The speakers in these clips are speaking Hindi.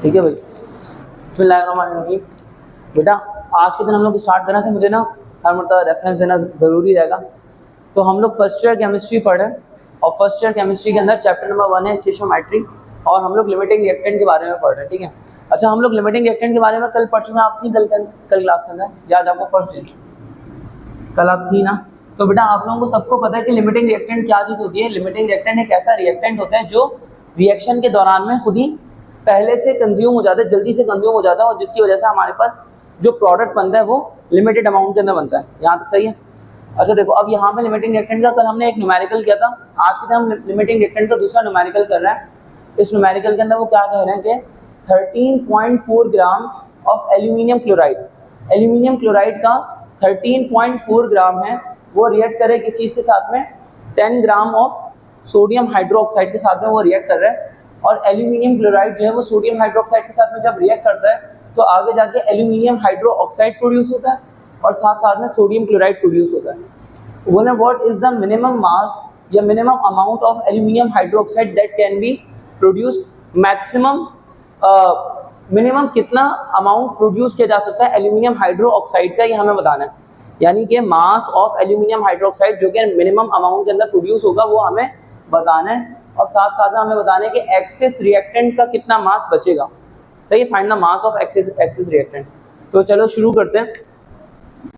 ठीक है भाई, बिस्मिल्लाहिर्रहमानिर्रहीम। बेटा आज के दिन हम लोग स्टार्ट करने से मुझे ना हर मतलब रेफरेंस देना ज़रूरी रहेगा। तो हम लोग फर्स्ट ईयर केमिस्ट्री पढ़े और फर्स्ट ईयर केमिस्ट्री के अंदर चैप्टर नंबर 1 है स्टोइचियोमेट्री और हम लोग लिमिटिंग रिएक्टेंट के बारे में पढ़ रहे हैं। ठीक है, अच्छा हम लोग लिमिटिंग रिएक्टेंट के बारे में कल पढ़ चुके हैं। आप थी कल क्लास के अंदर, याद आपको फर्स्ट डे कल आप थी ना? तो बेटा आप लोगों को सबको पता है कि लिमिटिंग रिएक्टेंट क्या चीज़ होती है। लिमिटिंग रिएक्टेंट एक ऐसा रिएक्टेंट होता है जो रिएक्शन के दौरान में खुद ही पहले से कंज्यूम हो जाता है, जल्दी से कंज्यूम हो जाता है और जिसकी वजह से हमारे पास जो प्रोडक्ट बनता है वो लिमिटेड अमाउंट के अंदर बनता है। यहाँ तक सही है? अच्छा देखो, अब यहाँ पे लिमिटिंग रिएक्टेंट का कल हमने एक न्यूमेरिकल किया था, आज के दिन हम लिमिटिंग रिएक्टेंट का दूसरा न्यूमेरिकल कर रहे हैं। इस न्यूमेरिकल के अंदर वो क्या कह रहे हैं कि 13.4 ग्राम ऑफ एल्यूमिनियम क्लोराइड का 13.4 ग्राम है, वो रिएक्ट करे किस चीज़ के साथ में? 10 ग्राम ऑफ सोडियम हाइड्रोक्साइड के साथ में वो रिएक्ट कर रहा है। और एल्यूमिनियम क्लोराइड जो है वो सोडियम हाइड्रोक्साइड के साथ में जब रिएक्ट करता है तो आगे जाके एल्यूमिनियम हाइड्रोक्साइड प्रोड्यूस होता है और साथ साथ में सोडियम क्लोराइड प्रोड्यूस होता है। बोले व्हाट इज द मिनिमम मास या minimum amount of aluminium hydroxide that can be produce, maximum minimum कितना अमाउंट प्रोड्यूस किया जा सकता है एल्यूमिनियम हाइड्रोक्साइड का, ये हमें बताना है। यानी कि मास ऑफ एल्यूमिनियम हाइड्रोक्साइड जो कि मिनिमम अमाउंट के अंदर प्रोड्यूस होगा वो हमें बताना है और साथ साथ में हमें बताना है कि एक्सेस रिएक्टेंट का कितना मास बचेगा। सही है, find the mass of excess reactant. तो चलो शुरू करते हैं।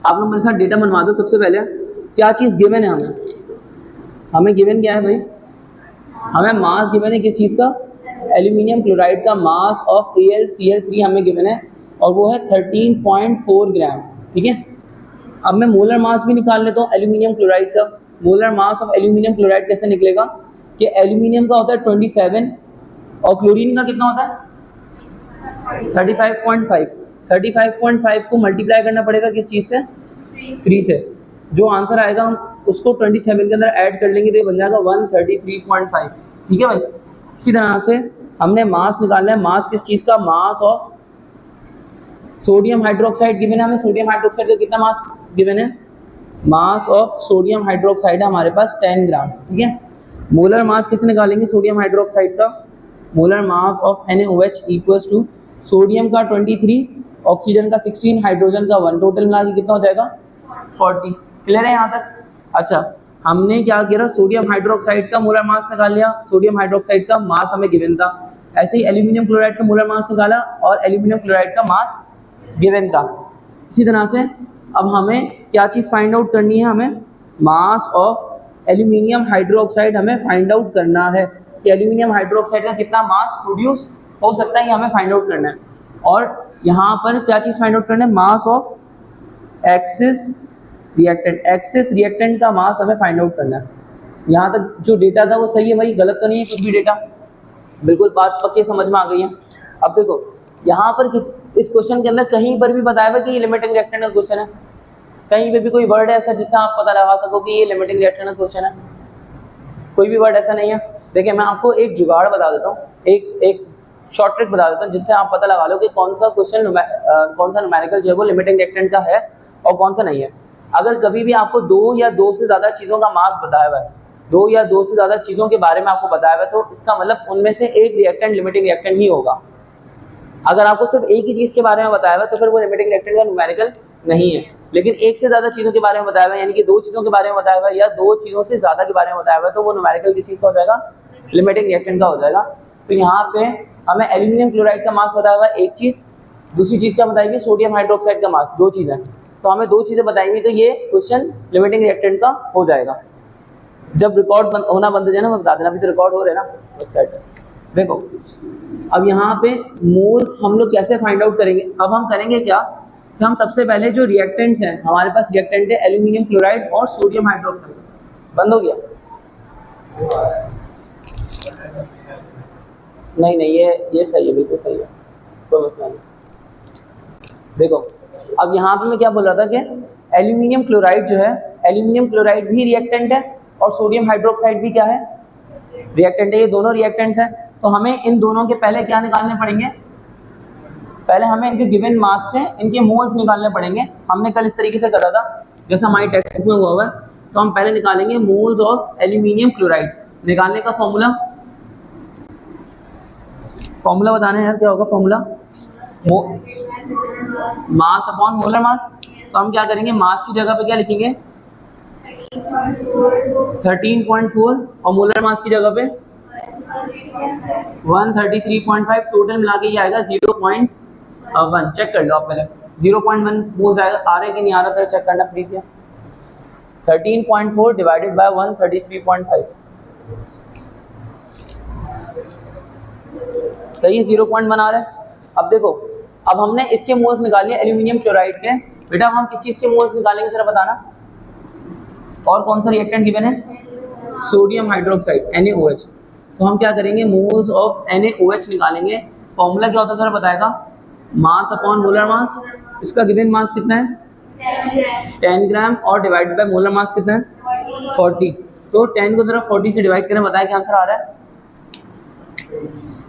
आप लोग मेरे साथ डेटा बनवा दो। सबसे पहले क्या चीज़ गिवन है हमें गिवन क्या है भाई? हमें मास गिवन है किस चीज़ का? एल्यूमिनियम क्लोराइड का मास ऑफ AlCl3 हमें गिवन है और वो है 13.4 ग्राम। ठीक है, अब मैं मोलर मास भी निकाल लेता हूँ एल्यूमिनियम क्लोराइड का। Molar mass of aluminium chloride कैसे निकलेगा कि एल्यूमिनियम का होता है 27 और क्लोरीन का कितना होता है 35.5। 35.5 को मल्टीप्लाई करना पड़ेगा किस चीज़ से? 3 से। जो आंसर आएगा हम उसको 27 के अंदर ऐड कर लेंगे तो ये बन जाएगा 133.5। ठीक है भाई, इसी तरह से हमने मास निकालना है। मास किस चीज़ का? Mass of sodium hydroxide given है हमें। सोडियम हाइड्रोक्साइड का कितना मास गिवन है? मास ऑफ सोडियम हाइड्रोक्साइड है हमारे पास 10 ग्राम। ठीक है, मोलर मास किसे निकालेंगे सोडियम हाइड्रोक्साइड का? Molar mass of NaOH equals to sodium का 23, ऑक्सीजन का 16, हाइड्रोजन का 1, टोटल मिला के कितना हो जाएगा 40। क्लियर है यहाँ तक? अच्छा हमने क्या किया, सोडियम हाइड्रोक्साइड का मोलर मास निकाल लिया। सोडियम हाइड्रोक्साइड का मास हमें गिवन था। ऐसे ही एल्यूमिनियम क्लोराइड का मोलर मास निकाला और एल्यूमिनियम क्लोराइड का मास गिवन था। इसी तरह से अब हमें क्या चीज़ फाइंड आउट करनी है? हमें मास ऑफ एल्यूमिनियम हाइड्रोक्साइड हमें फाइंड आउट करना है कि एल्यूमिनियम हाइड्रोक्साइड का कितना मास प्रोड्यूस हो सकता है, ये हमें फाइंड आउट करना है। और यहाँ पर क्या चीज़ फाइंड आउट करना है? Mass of excess reactant. Excess reactant का मास हमें फाइंड आउट करना है। यहाँ तक जो डेटा था वो सही है भाई, गलत तो नहीं है कुछ भी डेटा? बिल्कुल बात पक्की समझ में आ गई है। अब देखो यहाँ पर इस क्वेश्चन के अंदर कहीं पर भी बताया हुआ कि ये लिमिटिंग रिएक्टेंट का क्वेश्चन है? कहीं पे भी कोई वर्ड है ऐसा जिससे आप पता लगा सको कि ये लिमिटिंग रिएक्टेंट का क्वेश्चन है? कोई भी वर्ड ऐसा नहीं है। देखिए मैं आपको एक जुगाड़ बता देता हूँ, एक शॉर्ट ट्रिक बता देता हूँ जिससे आप पता लगा लो कि कौन सा क्वेश्चन कौन सा न्यूमेरिकल जो है वो लिमिटिंग रिएक्टेंट का है और कौन सा नहीं है। अगर कभी भी आपको 2 या 2 से ज़्यादा चीज़ों का मास बताया हुआ है, 2 या 2 से ज़्यादा चीज़ों के बारे में आपको बताया हुआ है, तो इसका मतलब उनमें से एक रिएक्टेंट लिमिटिंग रिएक्टेंट ही होगा। अगर आपको सिर्फ एक ही चीज़ के बारे में बताया हुआ है तो फिर वो लिमिटिंग रिएक्टेंट का न्यूमेरिकल नहीं है। लेकिन एक से ज़्यादा चीज़ों के बारे में बताया हुआ है, यानी कि 2 चीज़ों के बारे में बताया हुआ है या 2 चीज़ों से ज़्यादा के बारे में बताया हुआ है, तो वो न्यूमेरिकल किस चीज़ का हो जाएगा? लिमिटिंग रिएक्टेंट का हो जाएगा। तो यहाँ पे हमें एल्यूमिनियम क्लोराइड का मास बताया हुआ है एक चीज़, दूसरी चीज़ क्या बताएगी? सोडियम हाइड्रोक्साइड का मास। 2 चीज़ें, तो हमें 2 चीज़ें बताएंगी तो ये क्वेश्चन लिमिटिंग रिएक्टेंट का हो जाएगा। जब रिकॉर्ड होना बंद हो जाए ना मैं बता देना, अभी तो रिकॉर्ड हो रहे हैं ना, बस सेट है। देखो अब यहाँ पे मोल्स हम लोग कैसे फाइंड आउट करेंगे? अब हम करेंगे क्या कि हम सबसे पहले जो रिएक्टेंट्स हैं, हमारे पास रिएक्टेंट है एल्यूमिनियम क्लोराइड और सोडियम हाइड्रोक्साइड। बंद हो गया? नहीं ये सही है, बिल्कुल सही है, कोई मसला नहीं। देखो अब यहाँ पे मैं क्या बोल रहा था कि एल्यूमिनियम क्लोराइड जो है, एल्यूमिनियम क्लोराइड भी रिएक्टेंट है और सोडियम हाइड्रोक्साइड भी क्या है? रिएक्टेंट है। ये दोनों रिएक्टेंट्स हैं। तो हमें इन दोनों के पहले क्या निकालने पड़ेंगे? पहले हमें इनके गिवन मास से इनके मोल्स निकालने पड़ेंगे। हमने कल इस तरीके से करा था जैसा हमारी टेक्स्ट बुक में हुआ है। तो हम पहले निकालेंगे मोल्स ऑफ एल्यूमिनियम क्लोराइड। निकालने का फॉर्मूला फॉर्मूला बताना है यार, क्या होगा फॉर्मूला? मास अपॉन मोलर मास। तो हम क्या करेंगे, मास की जगह पे क्या लिखेंगे 13.4 और मोलर मास की जगह पे 133.5, टोटल मिला के ये आएगा 0.1। चेक कर लो आप पहले 0.1 मोल्स आएगा, आ रहा है कि नहीं आ रहा था चेक करना प्लीज। 13.4 डिवाइडेड बाय 133.5 सही है, 0.1 आ रहा है। अब देखो, अब हमने इसके मोल्स निकाले एल्यूमिनियम क्लोराइड के। बेटा हम किस चीज के मोल्स निकालेंगे जरा बताना, और कौन सा रिएक्टेंट गिवन है? Sodium hydroxide NaOH। तो हम क्या करेंगे, मोल्स ऑफ NaOH निकालेंगे। फॉर्मूला क्या होता है जरा बताएगा? मास अपॉन मोलर मास। इसका गिवन मास कितना है 10 ग्राम और डिवाइडेड बाय मोलर मास कितना है 40। तो 10 को जरा 40 से डिवाइड करें, बताएं क्या आंसर आ रहा है?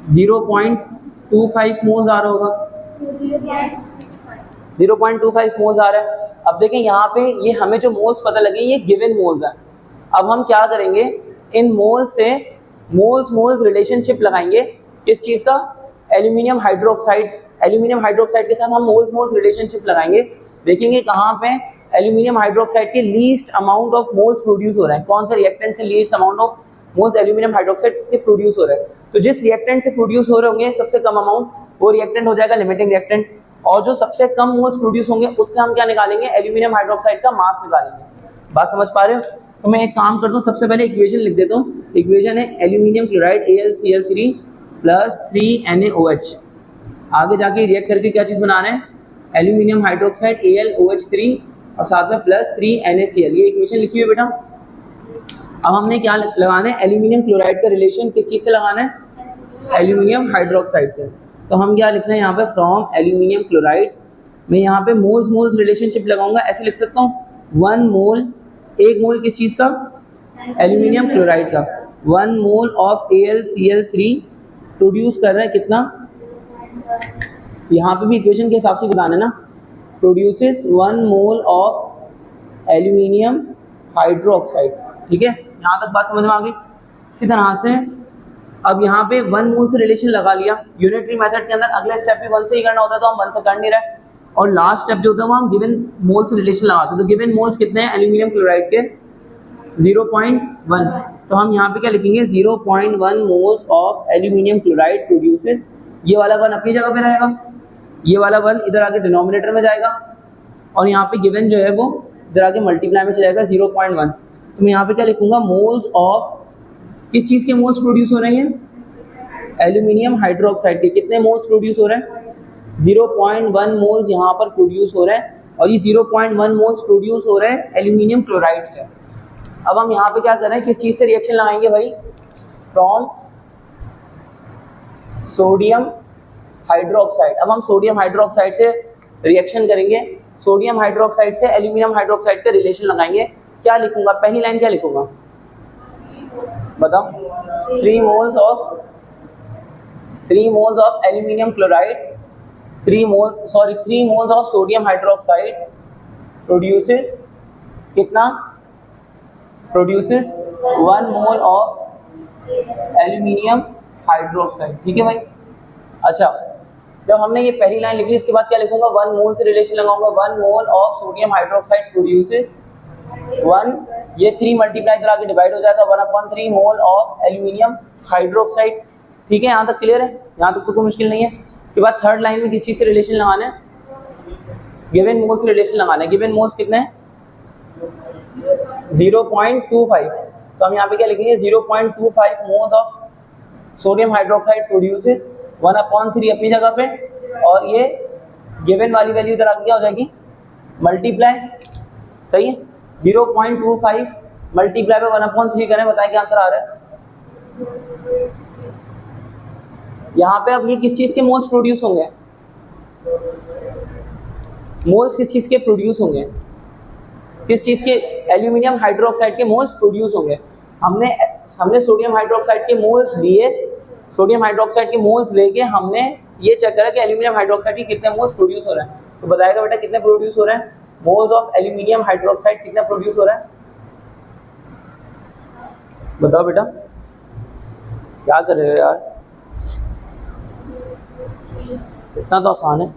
0.25 मोल्स आ रहा होगा। 0.25 मोल्स आ रहा है। अब देखें यहाँ पे ये हमें जो मोल्स पता लगे ये गिवन मोल्स हैं। अब हम क्या करेंगे, इन मोल्स से मोल्स रिलेशनशिप लगाएंगे। किस चीज का? Aluminium hydroxide. एल्यूमिनियम हाइड्रोक्साइड के साथ हम मोल्स रिलेशनशिप लगाएंगे। देखेंगे कहाँ पे एल्यूमिनियम हाइड्रोक्साइड के least amount of moles produce हो रहे हैं, कौन से रिएक्टेंट से least amount of moles aluminium hydroxide के प्रोड्यूस हो रहे हैं। तो जिस रिएक्टेंट से प्रोड्यूस हो रहे होंगे सबसे कम अमाउंट, वो रिएक्टेंट हो जाएगा लिमिटिंग रिएक्टेंट। और जो सबसे कम मोल्स प्रोड्यूस होंगे उससे हम क्या निकालेंगे, एल्यूमिनियम हाइड्रोक्साइड का मास निकालेंगे। बात समझ पा रहे हो? तो मैं एक काम करता हूँ, सबसे पहले इक्वेशन लिख देता हूँ। इक्वेशन है aluminium chloride AlCl3 plus 3NaOH। आगे जाके रिएक्ट करके क्या चीज बना रहे हैं, एल्यूमिनियम हाइड्रोक्साइड AlOH3 और साथ में प्लस 3NaCl। ये इक्वेशन लिखी हुई है बेटा। अब हमने क्या लगाना है, एल्यूमिनियम क्लोराइड का रिलेशन किस चीज से लगाना है, एल्यूमिनियम हाइड्रोक्साइड से। तो हम क्या लिखना है यहाँ पे, फ्रॉम एल्यूमिनियम क्लोराइड। मैं यहाँ पे मोल्स रिलेशनशिप लगाऊंगा, ऐसे लिख सकता हूँ 1 मोल, एक मोल किस चीज का, एल्यूमिनियम क्लोराइड का। 1 मोल ऑफ AlCl3 प्रोड्यूस कर रहा है कितना, यहाँ पे भी इक्वेशन के हिसाब से बताना ना, produces 1 mole of aluminium hydroxide. ठीक है, यहाँ तक बात समझ में आ गई। इसी तरह से अब यहाँ पे 1 मोल से रिलेशन लगा लिया। यूनिटरी मेथड के अंदर अगले स्टेप भी 1 से ही करना होता है, तो हम 1 से कर नहीं रहे। और लास्ट स्टेप जो होता है वो हम गिवन मोल से रिलेशन लगाते हैं। तो गिवन मोल्स कितने हैं एल्यूमिनियम क्लोराइड के, 0.1। तो हम यहाँ पे क्या लिखेंगे, 0.1 moles of aluminium chloride produces. ये वाला 1 अपनी जगह पे रहेगा, ये वाला 1 इधर आके डिनोमिनेटर में जाएगा, और यहाँ पे गिवन जो है वो इधर आके मल्टीप्लाई में चलेगा 0.1। तो मैं यहाँ पे क्या लिखूंगा, मोल्स ऑफ किस चीज़ के मोल्स प्रोड्यूस हो रहे हैं, एल्यूमिनियम हाइड्रोक्साइड के। कितने मोल्स प्रोड्यूस हो रहे हैं, 0.1 मोल्स यहाँ पर प्रोड्यूस हो रहे हैं। और ये 0.1 मोल्स प्रोड्यूस हो रहे हैं एल्यूमिनियम क्लोराइड से। अब हम यहाँ पे क्या कर रहे हैं, किस चीज़ से रिएक्शन लगाएंगे भाई, फ्रॉम सोडियम हाइड्रोक्साइड। अब हम सोडियम हाइड्रोक्साइड से रिएक्शन करेंगे, सोडियम हाइड्रोक्साइड से एल्यूमिनियम हाइड्रोक्साइड का रिलेशन लगाएंगे। क्या लिखूंगा, पहली लाइन क्या लिखूंगा बताओ, 3 moles of aluminium chloride, 3 moles of sodium hydroxide produces कितना, produces 1 mole of aluminium hydroxide. ठीक है भाई। अच्छा, जब हमने ये पहली लाइन लिखी, इसके बाद क्या लिखूंगा, 1 मोल से रिलेशन लगाऊंगा, 1 mole of sodium hydroxide produces 1, ये 3 मल्टीप्लाई करा के डिवाइड हो जाएगा 1/3 मोल ऑफ एल्यूमिनियम हाइड्रोक्साइड। ठीक है, यहाँ तक क्लियर है, यहाँ तक तो कोई मुश्किल नहीं है। इसके बाद थर्ड लाइन में किस चीज से रिलेशन लगाना है, गिवन मोल से रिलेशन लगाना है। गिवन मोल्स कितने हैं, 0.25। तो हम यहाँ पे क्या लिखेंगे, 0.25 moles of sodium hydroxide produces 1/3 अपनी जगह पे, और ये गिवन वाली वैल्यू इधर आगे क्या हो जाएगी, मल्टीप्लाई। सही है, 0.25 मल्टीप्लाई पे 1/3 करें, बताएं क्या आंसर आ रहा है। यहाँ पे अब ये किस चीज के मोल्स प्रोड्यूस होंगे, मोल्स किस चीज के प्रोड्यूस होंगे, किस चीज के, एल्यूमिनियम हाइड्रोक्साइड के मोल्स प्रोड्यूस होंगे। हमने सोडियम हाइड्रोक्साइड के मोल्स लिए, सोडियम हाइड्रोक्साइड के मोल्स लेके हमने ये चेक करा कि एल्यूमिनियम हाइड्रोक्साइड के कितने मोल्स प्रोड्यूस हो रहे हैं। तो बताएगा बेटा कितने प्रोड्यूस हो रहे हैं, मोल्स ऑफ एल्यूमिनियम हाइड्रोक्साइड कितना प्रोड्यूस हो रहा है, बताओ बेटा, क्या कर रहे हो यार। इतना तो आसान है।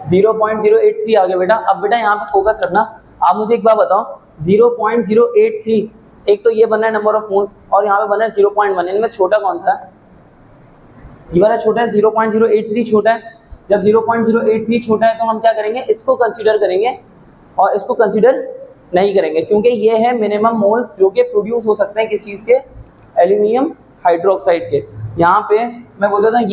0.083 आ गया बेटा। अब बेटा यहाँ पे फोकस रखना। आप मुझे एक बात बताओ, 0.083 एक तो ये बना है नंबर ऑफ मोल्स, और यहाँ पे बना है 0.1, इनमें छोटा कौन सा है? ये वाला छोटा है, 0.083 छोटा है। जब 0.083 छोटा है तो हम क्या करेंगे, इसको कंसीडर करेंगे और इसको कंसीडर नहीं करेंगे, क्योंकि ये है मिनिमम मोल्स जो कि प्रोड्यूस हो सकते हैं किस चीज़ के, एल्यूमिनियम हाइड्रोक्साइड के। यहाँ पे मैं बोल देता हूँ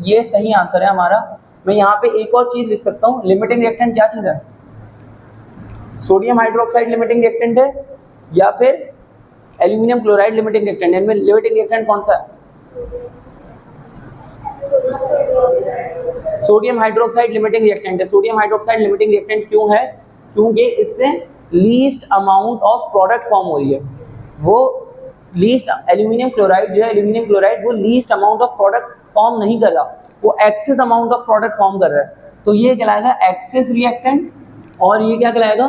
ये सही आंसर है हमारा। मैं यहाँ पे एक और चीज़ लिख सकता हूँ, लिमिटिंग रिएक्टेंट क्या चीज़ है? सोडियम हाइड्रोक्साइड लिमिटिंग रिएक्टेंट है या फिर एल्यूमिनियम क्लोराइड लिमिटिंग रिएक्टेंट? इनमें लिमिटिंग रिएक्टेंट कौन सा है? सोडियम हाइड्रोक्साइड लिमिटिंग रिएक्टेंट है। सोडियम हाइड्रोक्साइड लिमिटिंग रिएक्टेंट क्यों है? क्योंकि इससे least amount of product form हो रही है। वो लीस्ट, एल्यूमिनियम क्लोराइड जो है, एल्यूमिनियम क्लोराइड वो least amount of product form नहीं कर रहा, वो excess amount of product form कर रहा है। तो ये कहलाएगा एक्सेस रिएक्टेंट, और ये क्या कहलाएगा?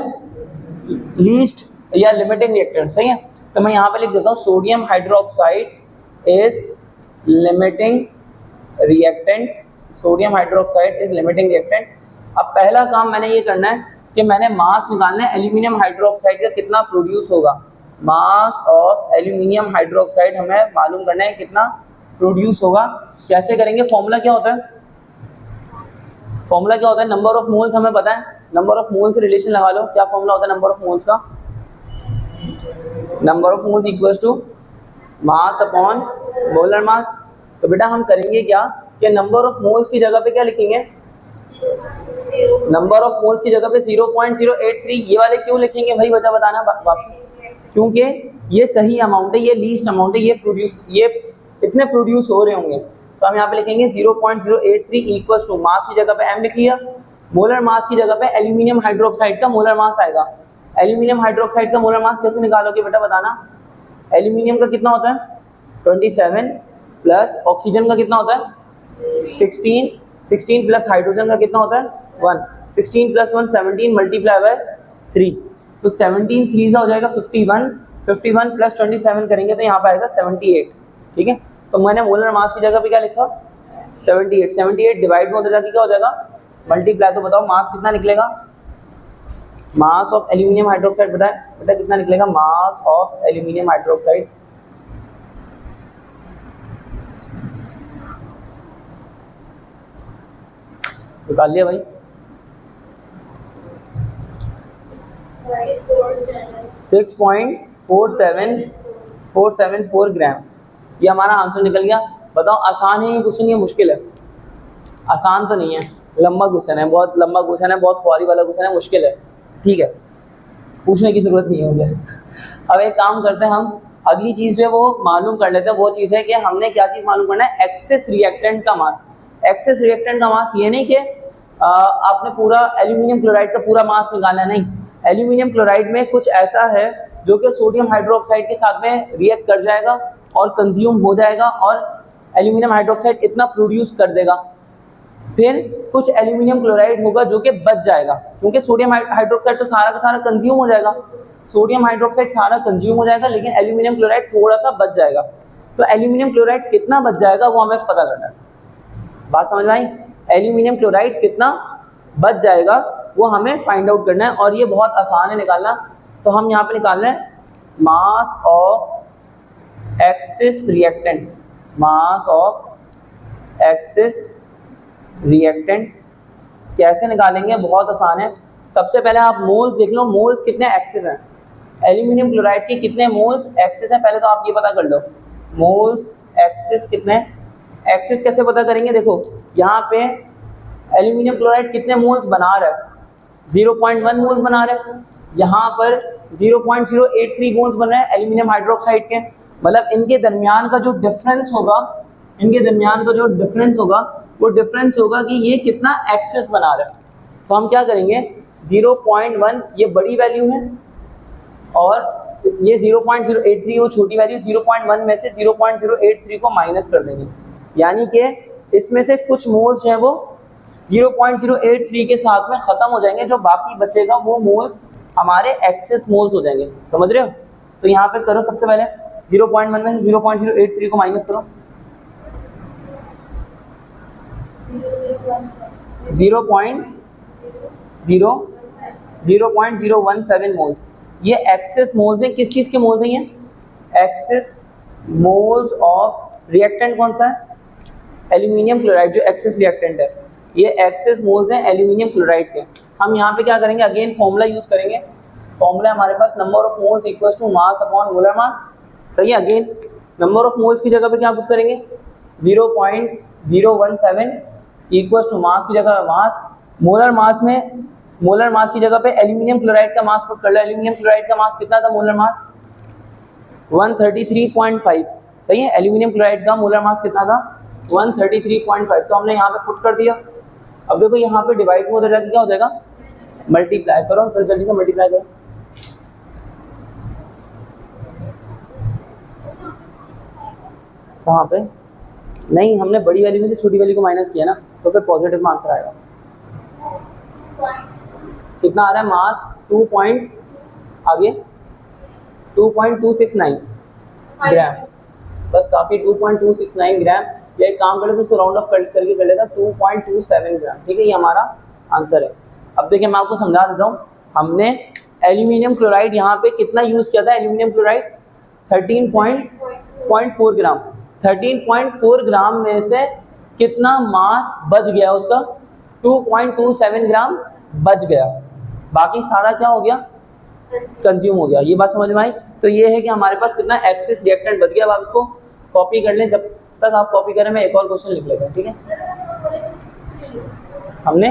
लीस्ट या लिमिटिंग रिएक्टेंट। सही है। तो मैं यहाँ पे लिख देता हूँ, sodium hydroxide is limiting reactant. Sodium hydroxide is limiting reactant. अब पहला काम मैंने ये करना है कि मैंने मास निकालना है एल्यूमिनियम हाइड्रोक्साइड का कितना प्रोड्यूस होगा। मास ऑफ एल्यूमिनियम हाइड्रोक्साइड हमें मालूम करना है कितना प्रोड्यूस होगा। कैसे करेंगे? फॉर्मूला क्या होता है? फॉर्मूला क्या होता है? नंबर ऑफ मोल्स हमें पता है, नंबर ऑफ मोल्स से रिलेशन लगा लो। क्या फॉर्मूला होता है नंबर ऑफ मोल्स का? Number of moles equals to mass upon molar mass. तो बेटा हम करेंगे क्या कि नंबर ऑफ मोल्स की जगह पे क्या लिखेंगे? नंबर ऑफ मोल्स की जगह पे 0.083। ये वाले क्यों लिखेंगे भाई, वजह बताना वापस। क्योंकि ये सही अमाउंट है, ये लीस्ट अमाउंट है, ये इतने प्रोड्यूस हो रहे होंगे। तो हम यहाँ पे लिखेंगे 0.083 इक्वल्स टू, मास की जगह पे m लिख लिया, मोलर मास की जगह पे एल्यूमिनियम हाइड्रोक्साइड का मोलर मास आएगा। एल्यूमिनियम हाइड्रोक्साइड का मोलर मास कैसे निकालोगे बेटा, बताना। एल्यूमिनियम का कितना होता है? 27 प्लस ऑक्सीजन का कितना होता है? 16 प्लस हाइड्रोजन का कितना होता है? 1। 16 प्लस 1 17 मल्टीप्लाई बाय 3, तो 17 3 हो जाएगा 51 प्लस 27 करेंगे तो यहाँ पे आएगा 78। ठीक है। तो मैंने मोलर मास की जगह पे क्या लिखा? 78 डिवाइड में उधर जाके क्या हो जाएगा? मल्टीप्लाई। तो बताओ मास कितना निकलेगा? मास ऑफ एल्यूमिनियम हाइड्रोक्साइड बेटा कितना निकलेगा? मास ऑफ एल्यूमिनियम हाइड्रोक्साइड निकाल लिया भाई? 6.474 ग्राम। ये हमारा आंसर निकल गया। बताओ आसान है ये क्वेश्चन, ये मुश्किल है? आसान तो नहीं है, लंबा क्वेश्चन है, बहुत लंबा क्वेश्चन है, बहुत ख्वारी वाला क्वेश्चन है, मुश्किल है। ठीक है, पूछने की जरूरत नहीं है मुझे। अब एक काम करते हैं, हम अगली चीज़ जो है वो मालूम कर लेते हैं। वो चीज़ है कि हमने क्या चीज़ मालूम करना है? एक्सेस रिएक्टेंट का मास। एक्सेस रिएक्टेंट का मास ये नहीं कि आपने पूरा एल्यूमिनियम क्लोराइड का पूरा मास निकालना, नहीं। एल्यूमिनियम क्लोराइड में कुछ ऐसा है जो कि सोडियम हाइड्रोक्साइड के साथ में रिएक्ट कर जाएगा और कंज्यूम हो जाएगा और एल्यूमिनियम हाइड्रोक्साइड इतना प्रोड्यूस कर देगा। फिर कुछ एल्यूमिनियम क्लोराइड होगा जो कि बच जाएगा, क्योंकि सोडियम हाइड्रोक्साइड तो सारा का सारा कंज्यूम हो जाएगा। सोडियम हाइड्रोक्साइड सारा कंज्यूम हो जाएगा, लेकिन एल्यूमिनियम क्लोराइड थोड़ा सा बच जाएगा। तो एल्यूमिनियम क्लोराइड कितना बच जाएगा वो हमें पता करना है। बात समझ में आई? एल्यूमिनियम क्लोराइड कितना बच जाएगा वो हमें फाइंड आउट करना है, और ये बहुत आसान है निकालना। तो हम यहाँ पे निकाल रहे हैं mass of axis reactant. Mass of axis reactant कैसे निकालेंगे? बहुत आसान है। सबसे पहले आप मोल्स देख लो, मोल्स कितने एक्सिस हैं एल्यूमिनियम क्लोराइड के, कितने मोल्स एक्सिस हैं, पहले तो आप ये पता कर लो। मोल्स एक्सिस कितने? एक्सिस कैसे पता करेंगे? देखो यहाँ पे एल्यूमिनियम क्लोराइड कितने मोल्स बना रहा है? 0.1 मोल्स बना रहा है। यहाँ पर 0.083 मोल्स बन रहे हैं एल्यूमिनियम हाइड्रोक्साइड के। मतलब इनके दरमियान का जो डिफरेंस होगा, वो डिफरेंस होगा कि ये कितना एक्सेस बना रहा है। तो हम क्या करेंगे, 0.1 ये बड़ी वैल्यू है और ये 0.083 वो छोटी वैल्यू। 0.1 में से 0.083 को माइनस कर देंगे, यानी कि इसमें से कुछ मोल्स जो है वो 0.083 के साथ में ख़त्म हो जाएंगे। जो बाकी बचेगा वो मोल्स हमारे एक्सेस मोल्स हो जाएंगे, समझ रहे हो। तो यहाँ पे करो सबसे पहले 0.1 में से 0.083 को माइनस करो, 0.017 मोल्स। ये एक्सेस मोल्स हैं, किस चीज के मोल्स हैं ये? एक्सेस मोल्स ऑफ रिएक्टेंट कौन सा है? एल्यूमिनियम क्लोराइड, जो एक्सेस रिएक्टेंट है। ये एक्सेस मोल्स हैं एल्यूमिनियम क्लोराइड के। हम यहाँ पे क्या करेंगे, अगेन फॉर्मूला यूज करेंगे। फॉर्मूला हमारे पास number of moles equals to mass upon molar mass, सही है। अगेन नंबर ऑफ मोल्स की जगह पे क्या पुट करेंगे, 0.017 इक्वल्स टू मास की जगह मास, मोलर मास में मोलर मास की जगह पे एल्यूमिनियम क्लोराइड का मास पुट कर लो। एल्यूमिनियम क्लोराइड का मास कितना था, मोलर मास 133.5, सही है। एल्यूमिनियम क्लोराइड का मोलर मास कितना था, 133.5। तो हमने यहाँ पे पुट कर दिया। अब देखो यहाँ पे डिवाइड में उधर जाके क्या हो जाएगा, मल्टीप्लाई करो, फिर जल्दी से मल्टीप्लाई करो। कहाँ पे? नहीं, हमने बड़ी वाली में से छोटी वाली को माइनस किया ना, तो फिर पॉजिटिव में आंसर आएगा। कितना आ रहा है मास, 2 पॉइंट आगे 2.269 ग्राम, बस काफी, 2.269 ग्राम। या एक काम करें तो उसको राउंड ऑफ करके कर लेगा 2.27 ग्राम, ठीक है। ये हमारा आंसर है। अब देखिए मैं आपको समझा देता हूँ। हमने एल्यूमिनियम क्लोराइड यहाँ पे कितना यूज किया था, एल्यूमिनियम क्लोराइड 13.4 ग्राम। 13.4 ग्राम में से कितना मास बच गया उसका, 2.27 ग्राम बच गया। बाकी सारा क्या हो गया, कंज्यूम हो गया। ये बात समझ में आई। तो ये है कि हमारे पास कितना एक्सेस रिएक्टेंट बच गया। अब आप इसको कॉपी कर लें, जब तक आप कॉपी करें मैं एक और क्वेश्चन लिख लेता हूँ, ठीक है। हमने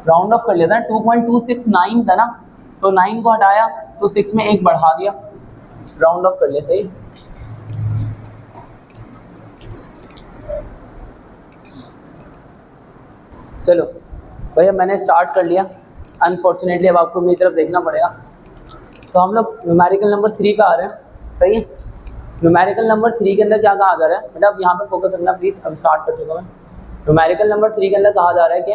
राउंड ऑफ कर लिया था, 2.269 था ना, तो 9 को हटाया तो 6 में 1 बढ़ा दिया, राउंड ऑफ कर लिया, सही। चलो भैया मैंने स्टार्ट कर लिया। अनफॉर्चुनेटली अब आपको मेरी तरफ देखना पड़ेगा। तो हम लोग न्यूमेरिकल नंबर 3 पे आ रहे हैं, सही है। न्यूमेरिकल नंबर 3 के अंदर क्या कहा जा रहा है बेटा, अब यहाँ पे फोकस रखना प्लीज। अब स्टार्ट कर चुका मैं। न्यूमेरिकल नंबर 3 के अंदर कहा जा रहा है कि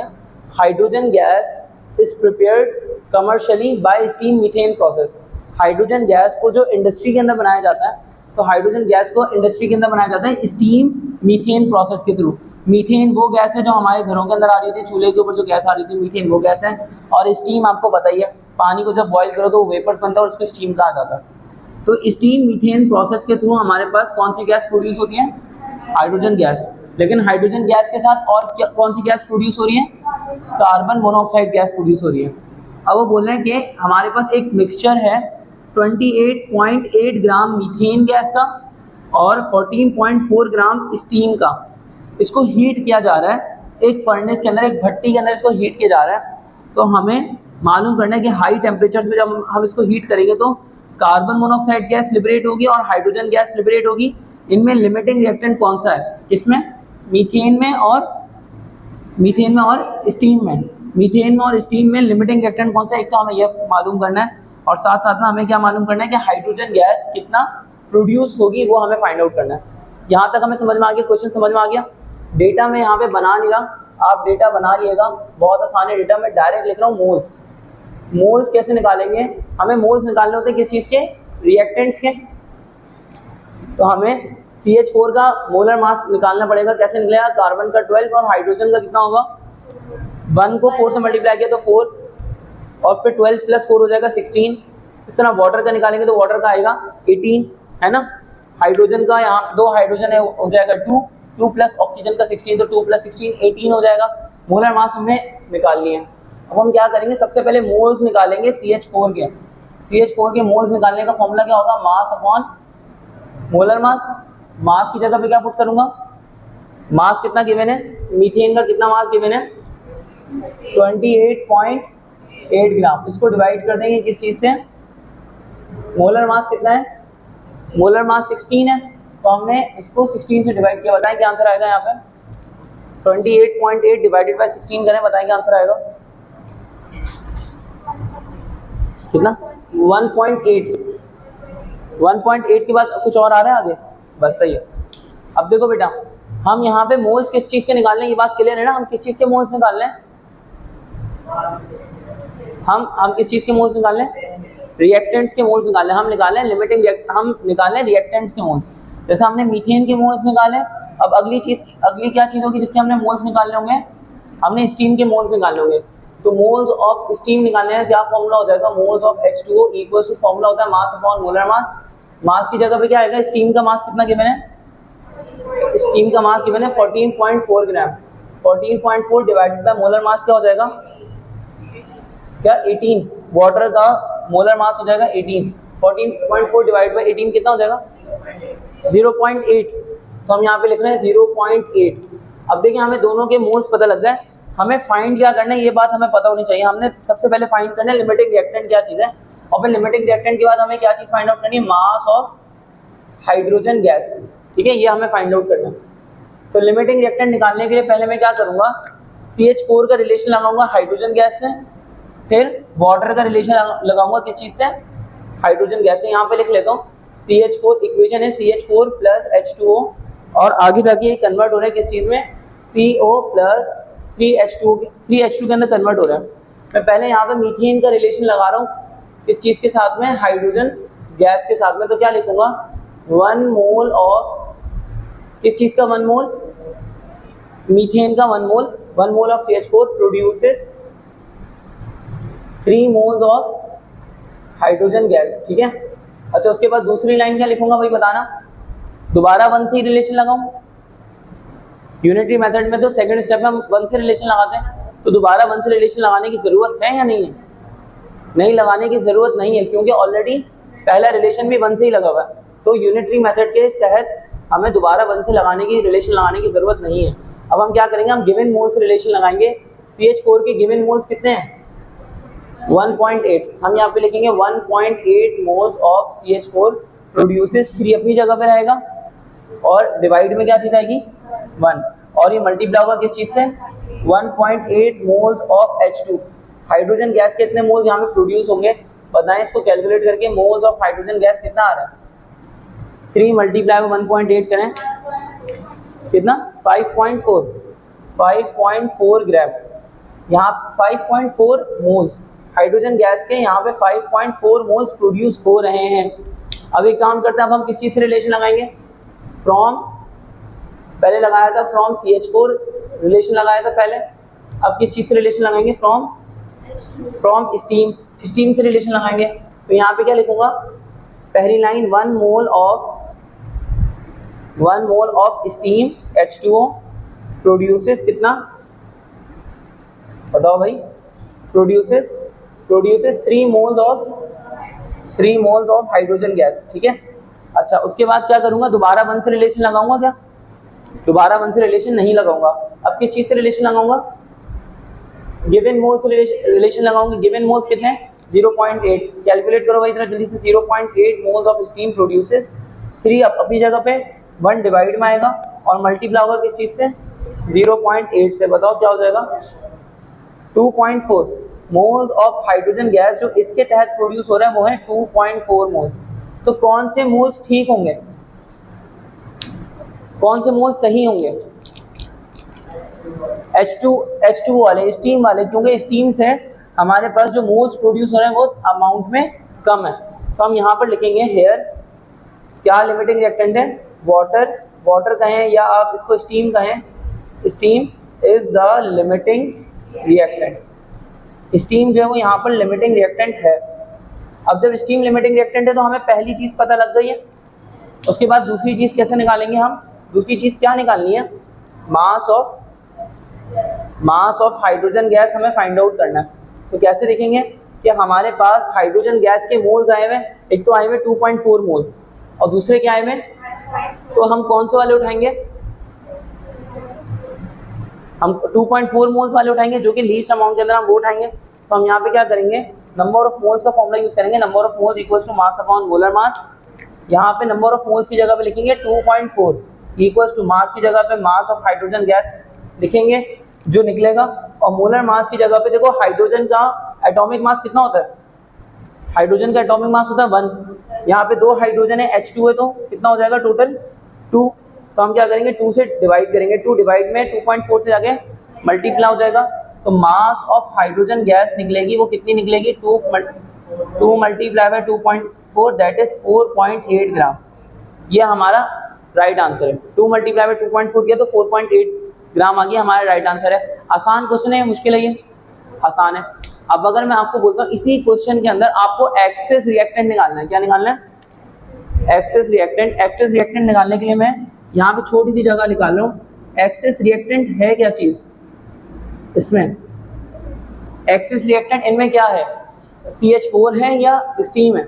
hydrogen gas is prepared commercially bye steam methane process. Hydrogen gas को जो इंडस्ट्री के अंदर बनाया जाता है, तो हाइड्रोजन गैस को इंडस्ट्री के अंदर बनाया जाता है स्टीम मीथेन प्रोसेस के थ्रू। मीथेन वो गैस है जो हमारे घरों के अंदर आ रही थी, चूल्हे के ऊपर जो गैस आ रही थी, मीथेन वो गैस है। और स्टीम आपको बताइए, पानी को जब बॉईल करो तो वेपर्स बनता है और उसको स्टीम कहा जाता है। तो स्टीम मीथेन प्रोसेस के थ्रू हमारे पास कौन सी गैस प्रोड्यूस होती है, हाइड्रोजन गैस। लेकिन हाइड्रोजन गैस के साथ और कौन सी गैस प्रोड्यूस हो रही है, कार्बन मोनोऑक्साइड गैस प्रोड्यूस हो रही है। अब वो बोल रहे हैं कि हमारे पास एक मिक्सचर है 28.8 ग्राम मीथेन गैस का और 14.4 ग्राम स्टीम का। इसको हीट किया जा रहा है एक फर्नेस के अंदर, एक भट्टी के अंदर इसको हीट किया जा रहा है। तो हमें मालूम करना है कि हाई टेम्परेचर पे जब हम इसको हीट करेंगे तो कार्बन मोनोऑक्साइड गैस लिबरेट होगी और हाइड्रोजन गैस लिबरेट होगी। इनमें लिमिटिंग रिएक्टेंट कौन सा है, किसमें, मीथेन में और स्टीम में। मीथेन में और स्टीम में लिमिटिंग रिएक्टेंट कौन सा है, एक तो हमें यह मालूम करना है और साथ साथ में हमें क्या मालूम करना है कि हाइड्रोजन गैस कितना प्रोड्यूस होगी वो हमें फाइंड आउट करना है। यहाँ तक हमें समझ में आ गया, क्वेश्चन समझ में आ गया। डेटा में यहाँ पे बना नहीं रहा, आप डेटा बना लिएगा, बहुत आसान है। डेटा में डायरेक्ट लिख रहा हूँ मोल्स। मोल्स कैसे निकालेंगे, हमें मोल्स निकालने होते हैं किस चीज़ के, रिएक्टेंट्स के। तो हमें CH4 का मोलर मास निकालना पड़ेगा। कैसे निकलेगा, कार्बन का 12 और हाइड्रोजन का कितना होगा, 1 को 4 से मल्टीप्लाई किया तो 4 और फिर 12 प्लस 4 हो जाएगा 16। इस तरह वाटर का निकालेंगे तो वाटर का आएगा 18, है ना। हाइड्रोजन का यहाँ 2 हाइड्रोजन है, हो जाएगा 2 प्लस ऑक्सीजन का 16, तो 2 प्लस 16 18 हो जाएगा। मोलर मास हमने निकाल लिए। अब हम क्या करेंगे, सबसे पहले मोल्स निकालेंगे CH4 के। CH4 के मोल्स निकालने का फॉर्मूला क्या होगा, मास अपॉन मोलर मास। मास की जगह पे क्या पुट करूंगा, मास कितना गिवन है, मीथेन का कितना मास गिवन है 28.8 ग्राम। इसको डिवाइड कर देंगे किस चीज से, मोलर मास कितना है, मोलर मास 16 है, तो हमने इसको 16 से डिवाइड किया। बताएं क्या आंसर आएगा यहाँ पे, 28.8 डिवाइडेड बाय 16 करें, बताएं क्या आंसर आएगा, कितना 1.8 के बाद कुछ और आ रहा है आगे, बस सही है। अब देखो बेटा, हम यहाँ पे मोल्स किस चीज़ के निकाल रहे हैं, ये बात क्लियर है ना, हम किस चीज़ के मोल्स निकाल रहे हैं, हम किस चीज़ के मोल्स निकाल लें? रिएक्टेंट्स के मोल्स निकाल लें। हम निकालें लिमिटिंग, हम निकालें रिएक्टेंट्स के मोल्स। जैसे हमने मीथेन के मोल्स निकाले, अब अगली क्या चीज़ होगी जिसके हमने मोल्स निकालने होंगे? हमने स्टीम के मोल्स निकालने होंगे। तो मोल्स ऑफ स्टीम निकालने का क्या फॉर्मूला हो जाएगा? Moles of H2O equals to formula होता है मास अपॉन मोलर मास। मास की जगह पे क्या आएगा? स्टीम का मास कितना गिवन है? स्टीम का मास गिवन है 14.4 ग्राम। 14.4 डिवाइडेड बाय मोलर मास क्या हो जाएगा? क्या 18। वाटर का मोलर मास हो जाएगा 18। 14.4 डिवाइड बाय 18 कितना हो जाएगा? 0.8। तो हम यहाँ पे लिख रहे हैं 0.8। अब देखिए हमें दोनों के मोल्स पता लग गए। हमें फाइंड क्या करना है ये बात हमें पता होनी चाहिए। हमने सबसे पहले फाइंड करना है लिमिटिंग रिएक्टेंट क्या चीज़ है, और फिर लिमिटिंग रिएक्टेंट के बाद हमें क्या चीज़ फाइंड आउट करनी है? Mass of hydrogen gas. ठीक है, ये हमें फाइंड आउट करना है। तो लिमिटिंग रिएक्टेंट निकालने के लिए पहले मैं क्या करूँगा? CH4 का रिलेशन लगाऊंगा हाइड्रोजन गैस से, फिर वाटर का रिलेशन लगाऊंगा किस चीज़ से? हाइड्रोजन गैस से। यहाँ पे लिख लेता हूँ CH4, इक्वेशन है CH4 प्लस H2O, और आगे जाके ये कन्वर्ट हो रहा है किस चीज़ में? CO प्लस 3H2 के अंदर कन्वर्ट हो रहा है। मैं पहले यहाँ पे मीथेन का रिलेशन लगा रहा हूँ किस चीज़ के साथ में? हाइड्रोजन गैस के साथ में। तो क्या लिखूंगा? 1 मोल ऑफ किस चीज़ का? 1 मोल मीथेन का 1 मोल। 1 mole of CH4 produces 3 moles of hydrogen gas. ठीक है, अच्छा उसके बाद दूसरी लाइन क्या लिखूंगा भाई बताना? दोबारा 1 से ही रिलेशन लगाऊं? यूनिटरी मेथड में तो सेकंड स्टेप में हम 1 से रिलेशन लगाते हैं, तो दोबारा 1 से रिलेशन लगाने की ज़रूरत है या नहीं है? नहीं लगाने की ज़रूरत नहीं है, क्योंकि ऑलरेडी पहला रिलेशन भी 1 से ही लगा हुआ है। तो यूनिटरी मेथड के तहत हमें दोबारा 1 से रिलेशन लगाने की ज़रूरत नहीं है। अब हम क्या करेंगे? हम गिवन मोल से रिलेशन लगाएंगे। CH4 के गिवन मोल्स कितने हैं? 1.8। हम यहाँ पे लिखेंगे 1.8 मोल्स ऑफ CH4 प्रोड्यूसेस 3 अपनी जगह पे रहेगा, और डिवाइड में क्या चीज़ आएगी? 1, और ये मल्टीप्लाई होगा किस चीज़ से? 1.8 moles of H2। Hydrogen gas के कितने मोल्स यहाँ पे प्रोड्यूस होंगे बताएं इसको कैलकुलेट करके। मोल्स ऑफ हाइड्रोजन गैस कितना आ रहा है? 3 मल्टीप्लाई 1.8 करें कितना? 5.4 ग्राम। यहाँ 5.4 मोल्स हाइड्रोजन गैस के यहाँ पे 5.4 मोल्स प्रोड्यूस हो रहे हैं। अब एक काम करते हैं, अब हम किस चीज़ से रिलेशन लगाएंगे? फ्रॉम, पहले लगाया था फ्रॉम CH4 रिलेशन लगाया था पहले, अब किस चीज़ से रिलेशन लगाएंगे? फ्रॉम स्टीम से रिलेशन लगाएंगे। तो यहाँ पे क्या लिखूंगा? पहली line 1 mole of steam H2O produces कितना? बताओ भाई। Produces 3 moles of hydrogen gas. ठीक है, अच्छा उसके बाद क्या करूंगा? दोबारा 1 से रिलेशन लगाऊंगा क्या? दोबारा 1 से रिलेशन नहीं लगाऊंगा। अब किस चीज़ से रिलेशन लगाऊंगा? गिवन मोल से रिलेशन लगाऊंगा। गिवन मोल्स कितने हैं? 0.8। कैलकुलेट करो भाई इतना जल्दी से। 0.8 मोल्स ऑफ स्टीम प्रोड्यूसेस 3 अपनी जगह पे, 1 डिवाइड में आएगा और मल्टीप्लाई होगा किस चीज़ से? 0.8 से। बताओ क्या हो जाएगा? 2.4 मोल्स ऑफ हाइड्रोजन गैस जो इसके तहत प्रोड्यूस हो रहा है वो है 2.4 मोल्स। तो कौन से मोल्स ठीक होंगे? कौन से मोल्स सही होंगे? H2 वाले, स्टीम वाले, क्योंकि स्टीम से हमारे पास जो मोल्स प्रोड्यूस हो रहे हैं वो अमाउंट में कम है। तो हम यहाँ पर लिखेंगे हेयर क्या लिमिटिंग रिएक्टेंट है? वाटर कहें या आप इसको स्टीम कहें, steam is the limiting reactant. Steam जो है वो यहाँ पर लिमिटिंग रिएक्टेंट है। अब जब स्टीम लिमिटिंग रिएक्टेंट है तो हमें पहली चीज़ पता लग गई है। उसके बाद दूसरी चीज़ कैसे निकालेंगे हम? दूसरी चीज़ क्या निकालनी है? मास ऑफ हाइड्रोजन गैस हमें फाइंड आउट करना है। तो कैसे देखेंगे कि हमारे पास हाइड्रोजन गैस के मोल्स आए हुए, एक तो आए हुए 2.4 मोल्स और दूसरे क्या आए हुए? तो हम कौन से वाले उठाएंगे? हम 2.4 मोल्स वाले उठाएंगे, जो कि लीस्ट अमाउंट के अंदर हम वो उठाएंगे। तो हम यहाँ पे क्या करेंगे? नंबर ऑफ मोल्स का फॉर्मूला यूज करेंगे। Number of moles equals to mass upon molar mass. यहाँ पे नंबर ऑफ मोल्स की जगह पे लिखेंगे 2.4 इक्वल्स टू मास की जगह पे मास ऑफ हाइड्रोजन गैस लिखेंगे जो निकलेगा, और मोलर मास की जगह पे देखो हाइड्रोजन का एटॉमिक मास कितना होता है? हाइड्रोजन का एटॉमिक मास होता है 1। यहाँ पे 2 हाइड्रोजन है, H2 है, तो कितना हो जाएगा टोटल? 2। तो हम क्या करेंगे? 2 से डिवाइड करेंगे। 2 डिवाइड में 2.4 से जाके मल्टीप्लाई हो जाएगा, तो मास ऑफ हाइड्रोजन गैस निकलेगी, वो कितनी निकलेगी, 2 मल्टीप्लाई बाय 2.4 दैट इज 4.8 ग्राम। ये हमारा राइट आंसर है। 2 मल्टीप्लाई बाय 2.4 किया तो 4.8 ग्राम आ गया, हमारा राइट आंसर है। आसान क्वेश्चन है, मुश्किल है ये? आसान है। अब अगर मैं आपको बोलता हूँ इसी क्वेश्चन के अंदर आपको एक्सेस रिएक्टेंट निकालना है, क्या निकालना है, एक्सेस रिएक्टेंट। एक्सेस रिएक्टेंट निकालने के लिए मैं यहाँ पे छोटी सी जगह निकाल रहा हूँ। एक्सेस रिएक्टेंट है क्या चीज इसमें, एक्सेस रिएक्टेंट इनमें क्या है, CH4 है या स्टीम है?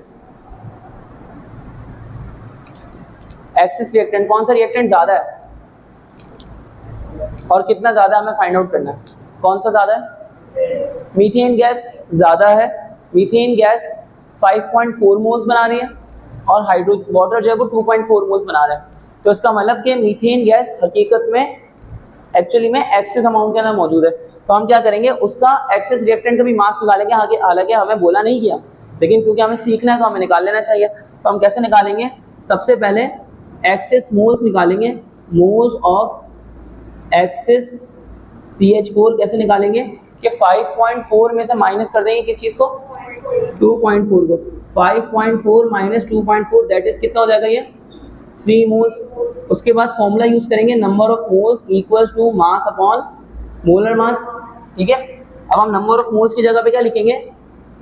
एक्सेस रिएक्टेंट कौन सा रिएक्टेंट ज्यादा है और कितना ज्यादा हमें फाइंड आउट करना है, कौन सा ज्यादा है? मीथेन गैस ज्यादा है। मीथेन गैस 5.4 मोल्स बना रही है और हाइड्रो वाटर जो है वो 2.4 मोल्स बना रहा है। तो इसका मतलब कि मीथेन गैस हकीकत में एक्चुअली में एक्सेस अमाउंट के अंदर मौजूद है। तो हम क्या करेंगे, उसका एक्सेस रिएक्टेंट का भी मास निकालेंगे। हालांकि हमें बोला नहीं किया, लेकिन क्योंकि हमें सीखना है तो हमें निकाल लेना चाहिए। तो हम कैसे निकालेंगे, सबसे पहले एक्सेस मोल्स निकालेंगे, मोल्स ऑफ एक्सेस CH4 कैसे निकालेंगे कि 5.4 में से माइनस कर देंगे किस चीज को, 2.4 को। 5.4 माइनस 2.4 दैट इज कितना हो जाएगा, ये 3 मोल्स। उसके बाद फॉर्मूला यूज करेंगे, number of moles equals to mass upon molar mass. ठीक है, अब हम नंबर ऑफ मोल्स की जगह पे क्या लिखेंगे,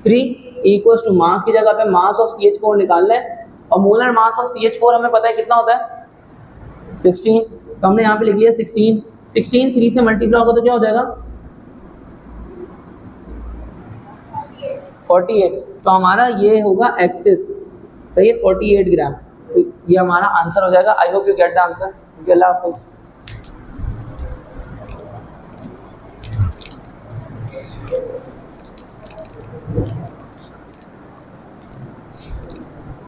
3 इक्वल्स टू मास की जगह पे मास ऑफ CH4 निकालना है। और मोलर मास ऑफ CH4 हमें पता है कितना होता है, 16। तो हमने यहाँ पे लिख लिया 16। 16 3 से मल्टीप्लाई होगा तो क्या हो जाएगा, 48। तो हमारा ये होगा एक्सेस, सही है, 48 ग्राम। तो ये हमारा आंसर हो जाएगा। I hope you get the answer. अल्लाह हाफिज़।